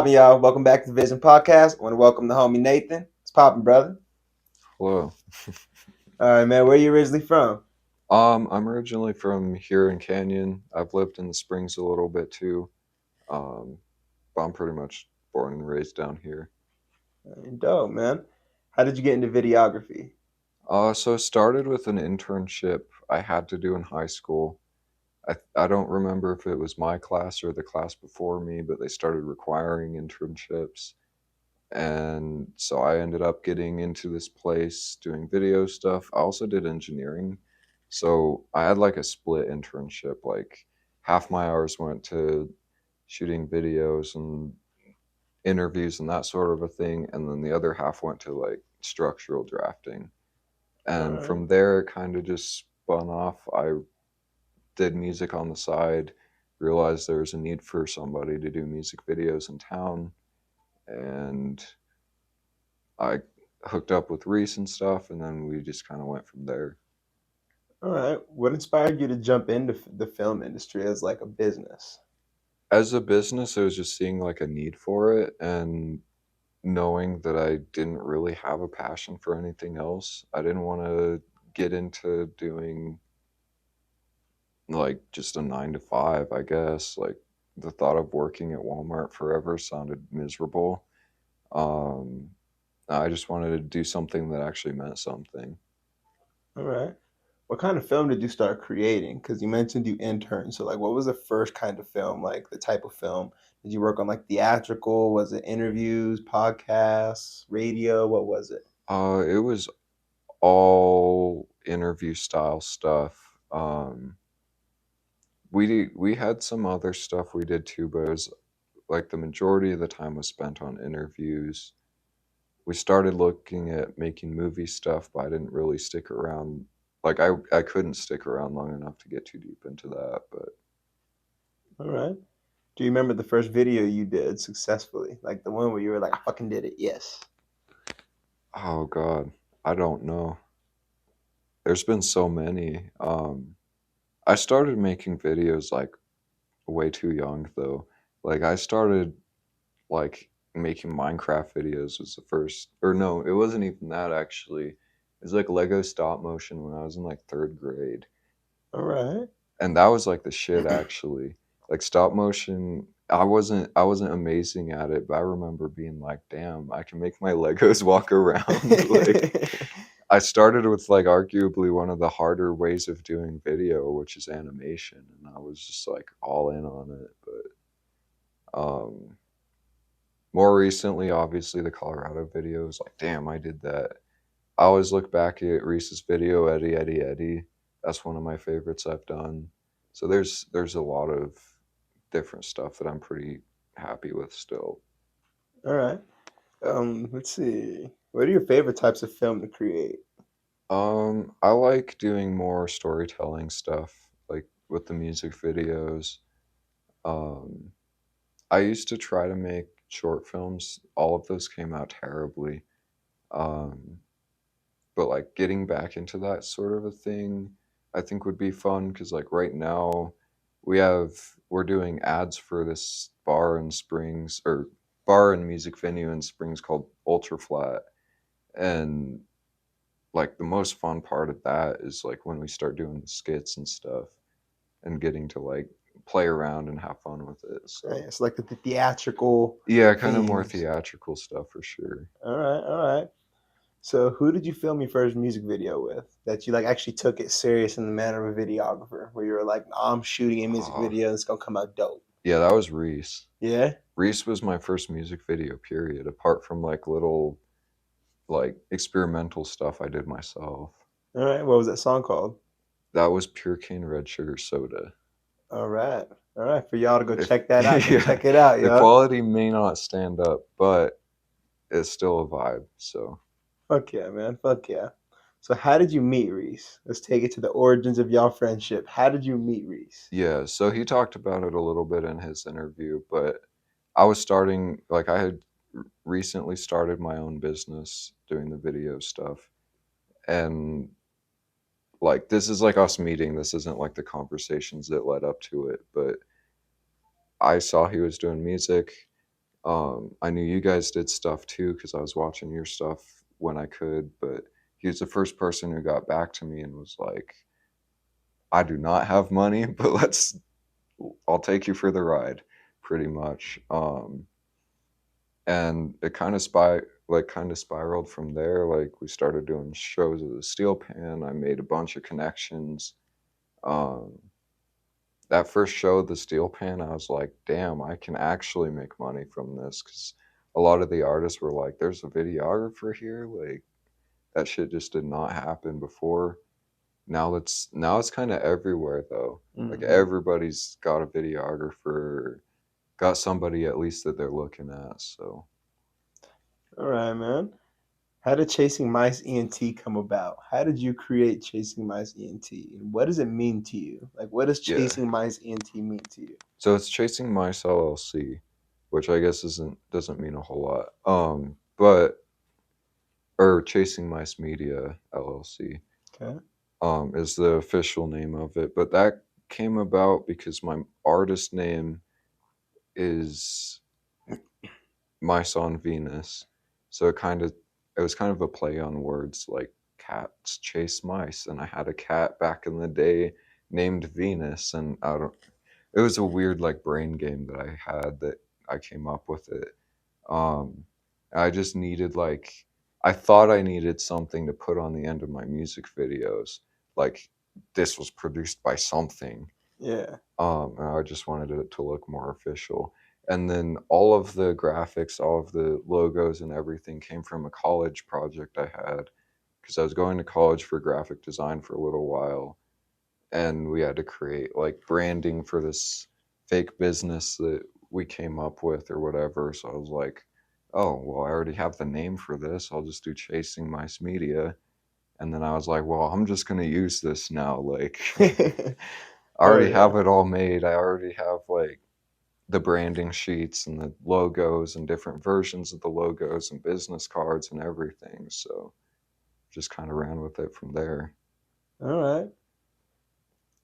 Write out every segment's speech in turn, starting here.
poppin', y'all? Welcome back to the Vision Podcast. I want to welcome the homie Nathan. It's poppin', brother. Hello. All right, man. Where you originally from? I'm originally from here in Canyon. I've lived in the Springs a little bit too. Um, but I'm pretty much born and raised down here. Dope, man. How did you get into videography? So it started with an internship I had to do in high school. I don't remember if it was my class or the class before me, but they started requiring internships. And so I ended up getting into this place doing video stuff. I also did engineering. So I had like a split internship. Like half my hours went to shooting videos and interviews and that sort of a thing. And then the other half went to like structural drafting. All And right. from there, it kind of just spun off. I did music on the side, realized there was a need for somebody to do music videos in town. And I hooked up with Reese and stuff, and then we just kind of went from there. All right. What inspired you to jump into the film industry as like a business? As a business, I was just seeing like a need for it and knowing that I didn't really have a passion for anything else. I didn't want to get into doing like just a 9 to 5, I guess. Like the thought of working at Walmart forever sounded miserable. Um, I just wanted to do something that actually meant something. All right. What kind of film did you start creating? Because you mentioned you interned. So, like, what was the first kind of film? Like, the type of film? Did you work on like theatrical? Was it interviews, podcasts, radio? What was it? It was all interview style stuff. We had some other stuff we did too, but it was like the majority of the time was spent on interviews. We started looking at making movie stuff, but I didn't really stick around. Like I couldn't stick around long enough to get too deep into that. But All right. Do you remember the first video you did successfully? Like the one where you were like, I fucking did it. Yes. oh god, I don't know. There's been so many. I started making videos like way too young though. Like I started like making Minecraft videos was the first, or no, it wasn't even that actually. It was like Lego stop motion when I was in like third grade, All right. and that was like the shit actually. Like stop motion, I wasn't amazing at it, but I remember being like, damn, I can make my Legos walk around. Like I started with like arguably one of the harder ways of doing video, which is animation, and I was just like all in on it. But more recently, obviously, the Colorado videos, like, damn, I did that. I always look back at Reese's video, Eddie, Eddie, Eddie. That's one of my favorites I've done. So there's a lot of different stuff that I'm pretty happy with still. All right. Let's see. What are your favorite types of film to create? I like doing more storytelling stuff, like with the music videos. Um, I used to try to make short films. All of those came out terribly. Um, but like getting back into that sort of a thing I think would be fun because like right now we have we're doing ads for this bar in Springs, or bar and music venue in Springs called Ultra Flat. And like the most fun part of that is like when we start doing the skits and stuff and getting to like play around and have fun with it. Right. So It's like the theatrical yeah, kind of more themes. theatrical stuff for sure. All right. All right. So, who did you film your first music video with that you like actually took it serious in the manner of a videographer, where you were like, nah, I'm shooting a music Oh, video and it's gonna come out dope? yeah, that was Reese. Yeah. Reese was my first music video, period, apart from like little like experimental stuff I did myself. All right. What was that song called? That was Pure Cane Red Sugar Soda. All right. All right. For y'all to go If check that out. Go yeah, check it out, the yo. quality may not stand up, but it's still a vibe. So Fuck yeah, man. Fuck yeah. So, how did you meet Reese? Let's take it to the origins of y'all friendship. How did you meet Reese? yeah, so he talked about it a little bit in his interview, but I was starting like I had recently started my own business doing the video stuff, and like this is like us meeting. This isn't like the conversations that led up to it, but I saw he was doing music. I knew you guys did stuff too because I was watching your stuff when I could, but he was the first person who got back to me and was like, I do not have money, but I'll take you for the ride, pretty much. And it kind of spiraled from there. Like we started doing shows at the Steel Pan. I made a bunch of connections. Um, that first show, the Steel Pan, I was like, damn, I can actually make money from this because a lot of the artists were like, there's a videographer here. Like that shit just did not happen before. Now it's kind of everywhere though. Like Mm-hmm. everybody's got a videographer, got somebody at least that they're looking at. So All right, man. How did Chasing Mice ENT come about? How did you create Chasing Mice ENT? And what does it mean to you? Like, what does yeah, Chasing Mice ENT mean to you? so it's Chasing Mice LLC, which I guess doesn't mean a whole lot. But or Chasing Mice Media LLC Okay. is the official name of it. But that came about because my artist name is Mice on Venus, so it was kind of a play on words, like cats chase mice, and I had a cat back in the day named Venus, and I don't. It was a weird like brain game that I had that I came up with it. Um, I just needed like I thought I needed something to put on the end of my music videos, like this was produced by something. Yeah. And I just wanted it to look more official. And then all of the graphics, all of the logos and everything came from a college project I had because I was going to college for graphic design for a little while, and we had to create like branding for this fake business that we came up with or whatever. So I was like, oh, well, I already have the name for this. I'll just do Chasing Mice Media. And then I was like, well, I'm just going to use this now. Like, I Oh already yeah. have it all made. I already have like the branding sheets and the logos and different versions of the logos and business cards and everything. So just kind of ran with it from there. All right.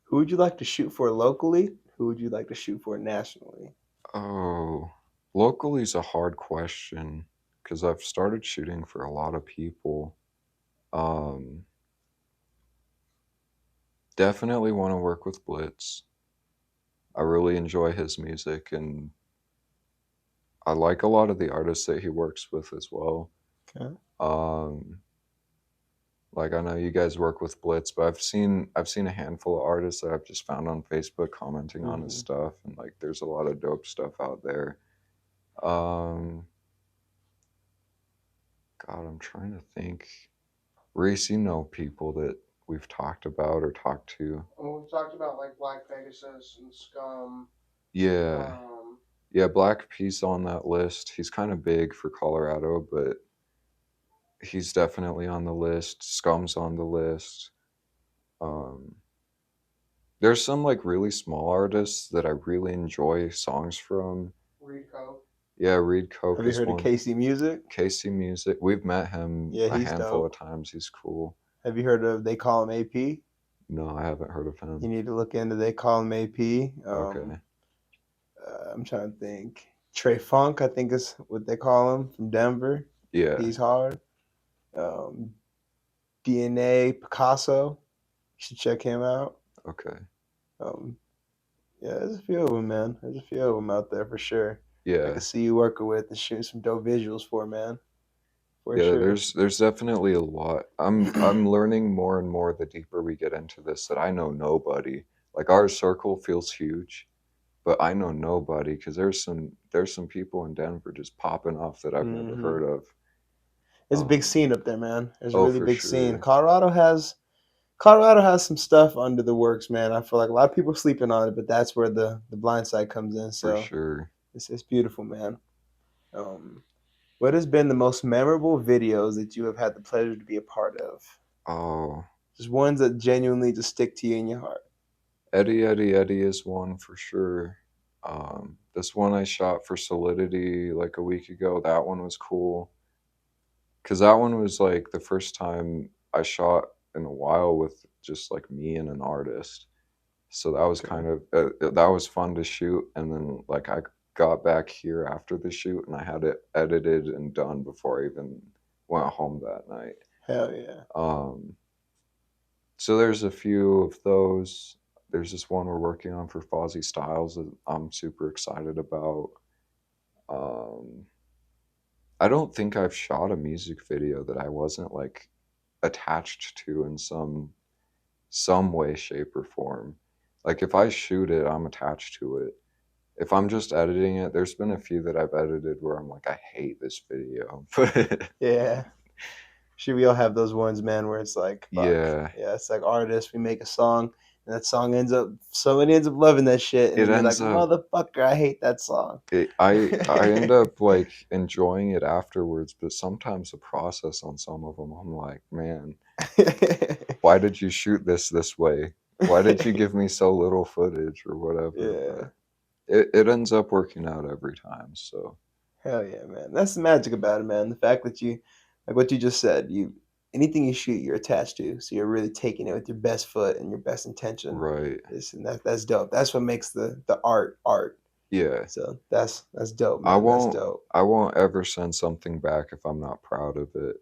Who would you like to shoot for locally? Who would you like to shoot for nationally? Oh, locally is a hard question because I've started shooting for a lot of people. Um, Definitely want to work with Blitz. I really enjoy his music and I like a lot of the artists that he works with as well. Okay. Um, like I know you guys work with Blitz, but I've seen a handful of artists that I've just found on Facebook commenting on his Mm-hmm. stuff, and like there's a lot of dope stuff out there. Um, God, I'm trying to think. Reese, you know people that we've talked about or talked to. Well, we've talked about like Black Pegasus and Scum. Yeah, Um, yeah. Black P's on that list. He's kind of big for Colorado, but he's definitely on the list. Scum's on the list. Um, there's some like really small artists that I really enjoy songs from. Reed Coke. Yeah, Reed Have Coke you is heard of one. Casey Music? Casey Music. We've met him Yeah, a he's handful of dope. times. He's cool. Have you heard of They Call Him AP? No, I haven't heard of You him. need to look into They Call Him AP. Okay. I'm trying to think. Trey Funk, I think is what they call him from Denver. Yeah. He's hard. Um, DNA Picasso, you should check him out. Okay. Um, yeah, there's a few of them, man. There's a few of them out there for sure. I can Yeah. see you working with and shooting some dope visuals for, man, for Yeah, sure. there's definitely a lot. I'm learning more and more the deeper we get into this that I know nobody. Like our circle feels huge, but I know nobody because there's some people in Denver just popping off that I've never Hmm. heard of. There's a big scene up there, man. There's a Oh, really for big scene. sure. Colorado has some stuff under the works, man. I feel like a lot of people sleeping on it, but that's where the blind side comes in. For So sure. it's beautiful, man. Um, what has been the most memorable videos that you have had the pleasure to be a part of? Oh, Just ones that genuinely just stick to you in your heart. Eddie Eddie Eddie is one for sure. This one I shot for Solidity like a week ago. That one was cool. Because that one was like the first time I shot in a while with just like me and an artist. So that was Okay. kind of that was fun to shoot. And then like got back here after the shoot, and I had it edited and done before I even went home that night. Hell yeah. Um, so there's a few of those. There's this one we're working on for Fozzy Styles that I'm super excited about. Um, I don't think I've shot a music video that I wasn't like attached to in some way, shape, or form. Like if I shoot it, I'm attached to it. If I'm just editing it, there's been a few that I've edited where I'm like, I hate this video. But Yeah. Should we all have those ones, man, where it's like, fuck. yeah, Yeah, it's like artists, we make a song, and that song somebody ends up loving that shit, and it then you're like, ends up motherfucker, I hate that song. I end up like enjoying it afterwards, but sometimes the process on some of them, I'm like, man, why did you shoot this way? Why did you give me so little footage or whatever? Yeah. But it ends up working out every time. So Hell yeah, man. That's the magic about it, man. The fact that you, like what you just said, anything you shoot, you're attached to. So you're really taking it with your best foot and your best intention. right, And that's dope. That's what makes the art art. yeah. So that's dope, I man. That's won't dope. I won't ever send something back if I'm not proud of it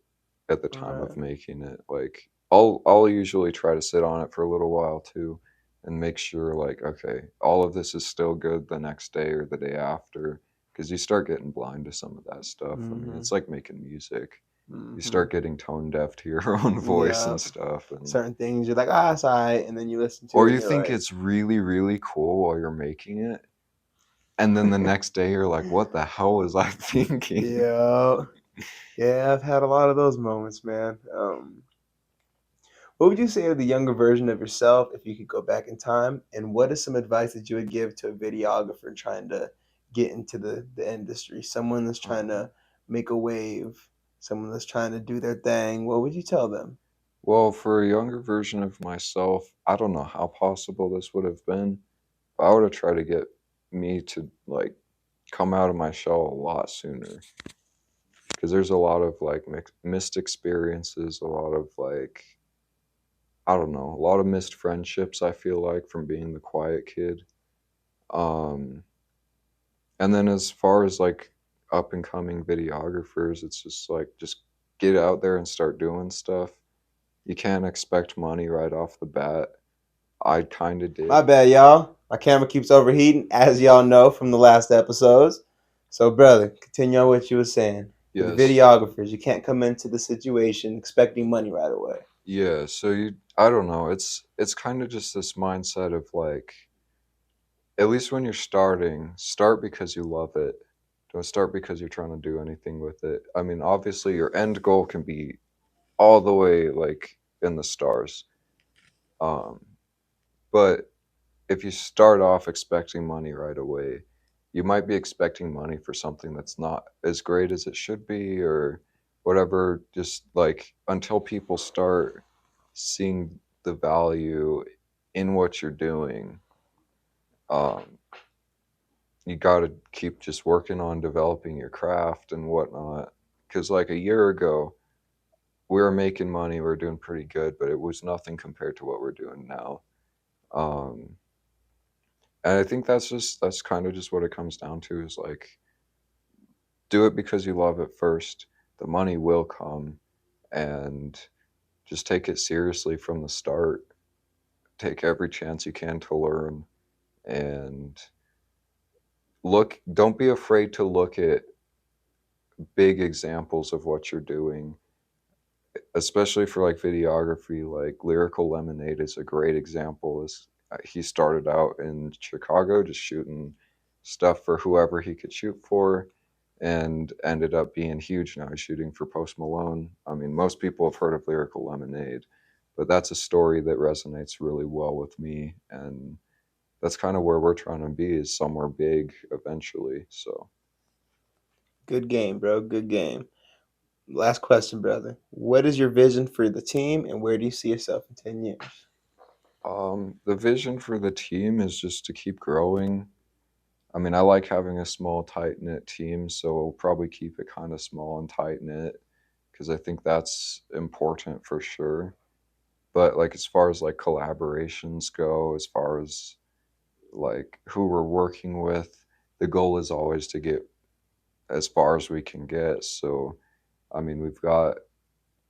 at the All time of right. making it. Like I'll usually try to sit on it for a little while too and make sure like okay, all of this is still good the next day or the day after because you start getting blind to some of that stuff. I mean, Mm-hmm. it's like making music. You Mm-hmm. start getting tone deaf to your own voice Yeah. and stuff and Certain things you're like, it's all right, and then you listen to or it you and you're think like, it's really really cool while you're making it and then the next day you're like what the hell was I thinking? yeah, yeah. I've had a lot of those moments, man. What would you say to the younger version of yourself if you could go back in time? And what is some advice that you would give to a videographer trying to get into the industry? Someone that's trying Um, to make a wave, someone that's trying to do their thing. What would you tell them? Well, for a younger version of myself, I don't know how possible this would have been, but I would have tried to get me to like come out of my shell a lot sooner because there's a lot of like missed experiences, a lot of like I don't know, a lot of missed friendships I feel like from being the quiet kid. Um and then as far as like up and coming videographers, it's just like just get out there and start doing stuff. You can't expect money right off the bat. I kind of My did. bad, y'all. My camera keeps overheating, as y'all know from the last episodes. So, brother, continue on what you were saying. For the Yes. videographers, you can't come into the situation expecting money right away. Yeah, so you I don't know. It's kind of just this mindset of like at least when you're starting, start because you love it. Don't start because you're trying to do anything with it. I mean, obviously your end goal can be all the way like in the stars. Um but if you start off expecting money right away, you might be expecting money for something that's not as great as it should be or whatever. Just like until people start seeing the value in what you're doing, um, you got to keep just working on developing your craft and whatnot. Because like a year ago, we were making money, we were doing pretty good, but it was nothing compared to what we're doing now. Um, And I think that's kind of just what it comes down to is like do it because you love it first. The money will come and just take it seriously from the start. Take every chance you can to learn and don't be afraid to look at big examples of what you're doing, especially for like videography. Like Lyrical Lemonade is a great example. Is he started out in Chicago just shooting stuff for whoever he could shoot for and ended up being huge. Now he's shooting for Post Malone. I mean, most people have heard of Lyrical Lemonade, but that's a story that resonates really well with me. And that's kind of where we're trying to be is somewhere big eventually. So, Good game, bro. Good game. Last question, brother. What is your vision for the team, and where do you see yourself in 10 years? the vision for the team is just to keep growing. I mean, I like having a small, tight knit team, so we'll probably keep it kind of small and tight knit because I think that's important for sure. But like as far as like collaborations go, as far as like who we're working with, the goal is always to get as far as we can get. So, I mean, we've got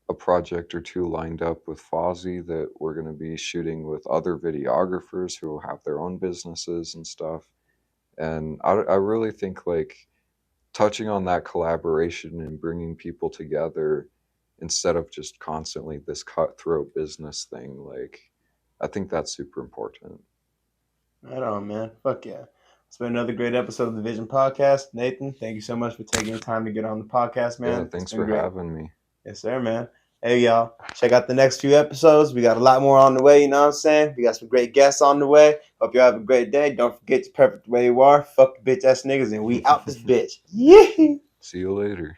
a project or two lined up with Fozzy that we're going to be shooting with other videographers who have their own businesses and stuff. And I really think like touching on that collaboration and bringing people together instead of just constantly this cutthroat business thing, like I think that's super important. Right on, man. Fuck yeah. It's been another great episode of the Vision Podcast. Nathan, thank you so much for taking the time to get on the podcast, man. Yeah, It's thanks been for great. having me. Yes, sir, man. Hey, y'all. Check out the next few episodes. We got a lot more on the way, you know what I'm saying? We got some great guests on the way. Hope y'all have a great day. Don't forget, you're perfect the way you are. Fuck the bitch ass niggas, and we out this bitch. Yeah. See you later.